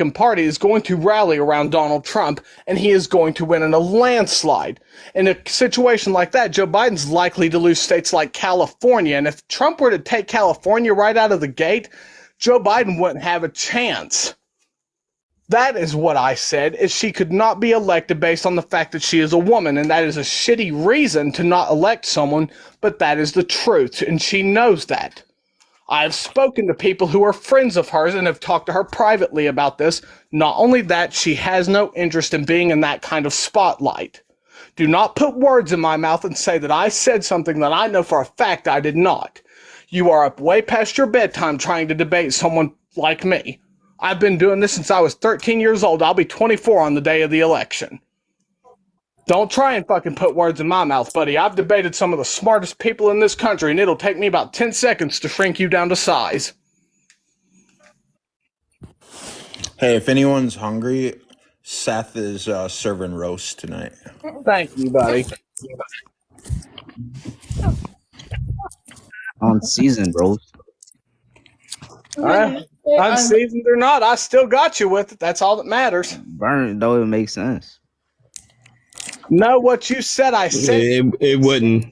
Republican Party is going to rally around Donald Trump, and he is going to win in a landslide. In a situation like that, Joe Biden's likely to lose states like California, and if Trump were to take California right out of the gate, Joe Biden wouldn't have a chance. That is what I said, is she could not be elected based on the fact that she is a woman, and that is a shitty reason to not elect someone, but that is the truth, and she knows that. I have spoken to people who are friends of hers and have talked to her privately about this. Not only that, she has no interest in being in that kind of spotlight. Do not put words in my mouth and say that I said something that I know for a fact I did not. You are up way past your bedtime trying to debate someone like me. I've been doing this since I was 13 years old. I'll be 24 on the day of the election. Don't try and fucking put words in my mouth, buddy. I've debated some of the smartest people in this country, and it'll take me about 10 seconds to shrink you down to size. Hey, if anyone's hungry, Seth is serving roast tonight. Thank you, buddy. Unseasoned roast. Unseasoned or not, I still got you with it. That's all that matters. Burn though, it makes sense. No, what you said, I said. It wouldn't.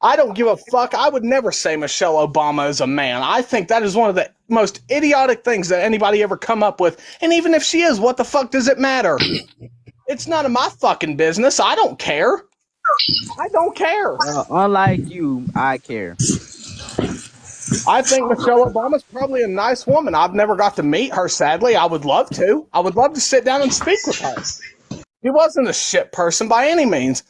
I don't give a fuck. I would never say Michelle Obama is a man. I think that is one of the most idiotic things that anybody ever come up with. And even if she is, what the fuck does it matter? It's none of my fucking business. I don't care. I don't care. Unlike you, I care. I think Michelle Obama's probably a nice woman. I've never got to meet her, sadly. I would love to. I would love to sit down and speak with her. She wasn't a shit person by any means.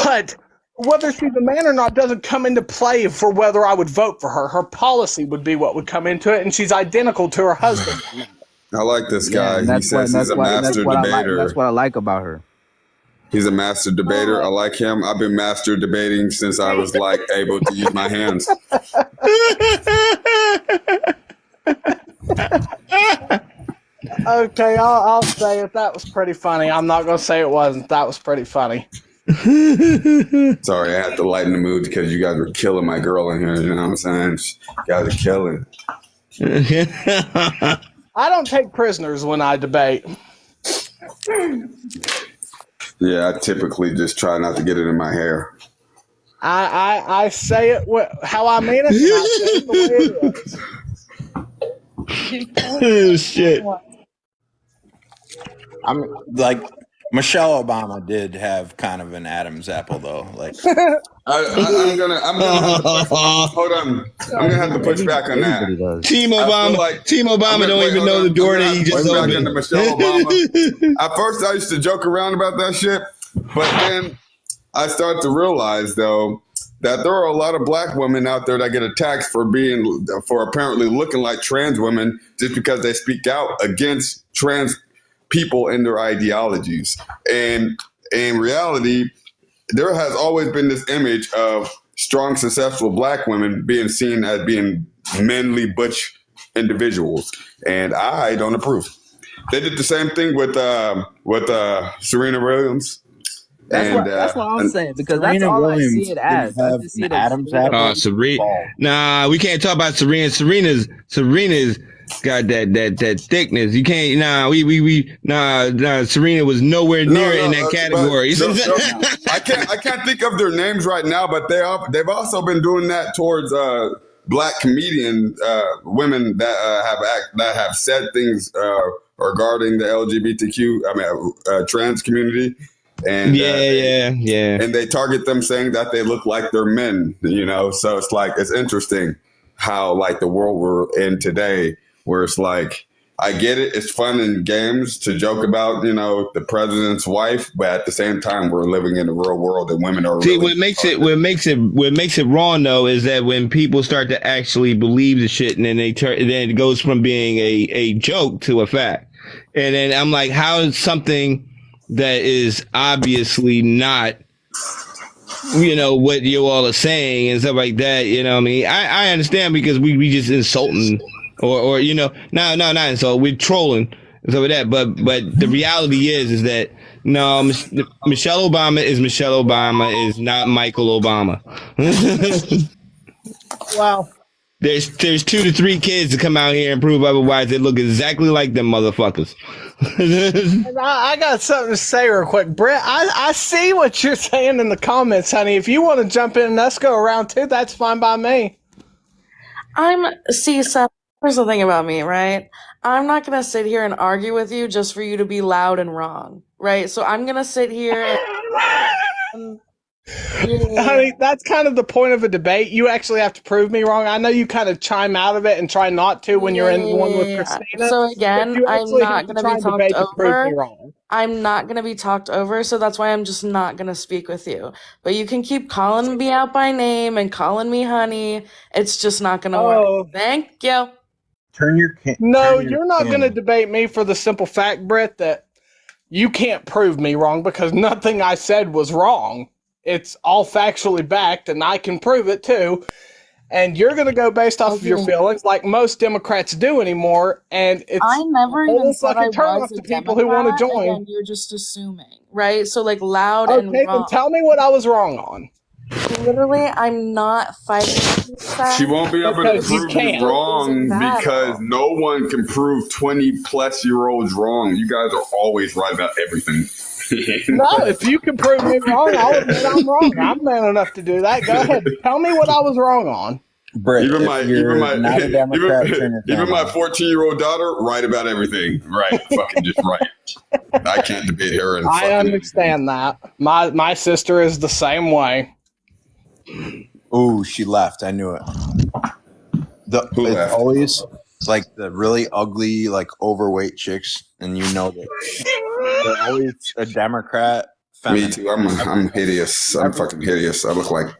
But whether she's a man or not doesn't come into play for whether I would vote for her. Her policy would be what would come into it, and she's identical to her husband. I like this guy. He says he's a master debater. That's what I like about her. He's a master debater. I like him. I've been master debating since I was like able to use my hands. Okay, I'll say it. That was pretty funny. I'm not going to say it wasn't. That was pretty funny. Sorry, I had to lighten the mood because you guys were killing my girl in here. You know what I'm saying? You guys are killing. I don't take prisoners when I debate. Yeah, I typically just try not to get it in my hair. I say it how I mean it, and I say it the way it is. Oh, shit. I'm like Michelle Obama did have kind of an Adam's apple though. Like I'm gonna have to, hold on. I'm gonna have to push back on that. Team Obama. Team Obama don't even know the door that he just back opened. into Michelle Obama. At first, I used to joke around about that shit, but then I started to realize though that there are a lot of black women out there that get attacked for apparently looking like trans women just because they speak out against trans people and their ideologies. And in reality, there has always been this image of strong, successful black women being seen as being manly, butch individuals, and I don't approve. They did the same thing with Serena Williams. That's what I'm saying, because that's all I see it as. I just see it as Adam's apple. Serena. Nah, we can't talk about Serena. Serena's got that thickness. You can't. Nah. Serena was nowhere near in that category. I can't think of their names right now, but they've also been doing that towards black comedian women that have said things regarding the LGBTQ, trans community. And and they target them saying that they look like they're men, you know. So it's like, it's interesting how like the world we're in today, where it's like, I get it, it's fun and games to joke about, you know, the president's wife, but at the same time we're living in a real world and women are. See, really what makes it wrong though is that when people start to actually believe the shit, and then then it goes from being a joke to a fact, and then I'm like, how is something that is obviously not, you know, what you all are saying and stuff like that, you know what I mean? I understand, because we just insulting or you know, not insult, we're trolling and stuff like that, but the reality is that no, Michelle Obama is not Michael Obama. Well, there's 2 to 3 kids to come out here and prove otherwise. They look exactly like them motherfuckers. I got something to say real quick. Brett, I see what you're saying in the comments, honey. If you want to jump in and us go around too, that's fine by me. See, Seth, here's the thing about me, right? I'm not going to sit here and argue with you just for you to be loud and wrong, right? So I'm going to sit here and... Honey, that's kind of the point of a debate. You actually have to prove me wrong. I know you kind of chime out of it and try not to when you're in one with Christina. So again, I'm not going to be talked over. I'm not going to be talked over, so that's why I'm just not going to speak with you. But you can keep calling me out by name and calling me honey. It's just not going to work. Thank you. You're not going to debate me for the simple fact, Brett, that you can't prove me wrong because nothing I said was wrong. It's all factually backed, and I can prove it too. And you're going to go based off of your feelings, like most Democrats do anymore. And it's I never even said I was to people who want to join. And you're just assuming, right? So like loud and wrong. Then tell me what I was wrong on. Literally, I'm not fighting. She won't be able to prove you wrong because no one can prove 20-plus-year-olds wrong. You guys are always right about everything. No, if you can prove me wrong, I'll admit I'm wrong. I'm man enough to do that. Go ahead. Tell me what I was wrong on. Brett, even my 14-year-old daughter, right about everything. Right. Fucking just right. I can't debate her. I understand that. My sister is the same way. Oh, she left. I knew it. Who left? Always like the really ugly, like overweight chicks, and you know that they're always a Democrat. Me too. I'm hideous. I'm fucking hideous. I look like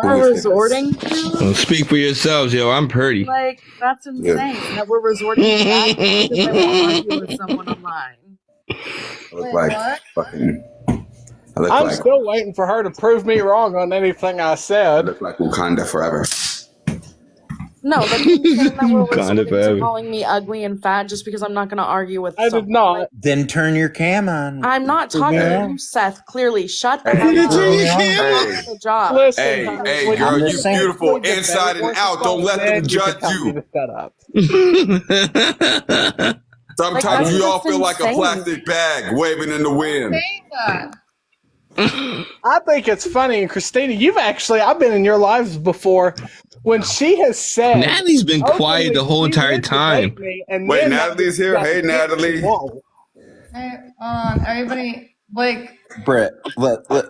We're resorting to? Well, speak for yourselves, yo. I'm pretty. Like, that's insane that we're resorting to that because I won't argue with someone online. I look like fucking. I'm still waiting for her to prove me wrong on anything I said. I look like Wakanda forever. No, but you're saying that we're resorting to calling me ugly and fat just because I'm not going to argue with someone. I did not. Then turn your cam on. I'm not talking to you, Seth. Clearly, shut the hell up. Good job. Listen, hey, girl, you beautiful inside and out. Don't let them judge you. Sometimes we all feel like a plastic bag waving in the wind. I think it's funny, and Christina, I've been in your lives before when she has said Natalie's been quiet the whole entire time. Wait, Natalie's here. Hey, Natalie. Hey, everybody, like Britt,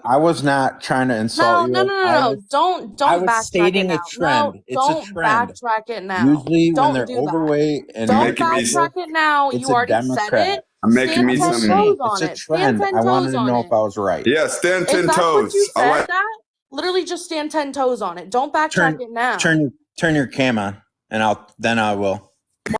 I was not trying to insult you. No. Don't backtrack stating it a now. trend. No, It's don't a trend. backtrack it now. Usually don't when they're overweight and don't backtrack it now. You already said it. I'm making me some. It's a trend. I wanted to know if I was right. Yeah, stand 10 toes. toes. You said that? Literally just stand 10 toes on it. Don't backtrack it now. Turn your cam on, and I will.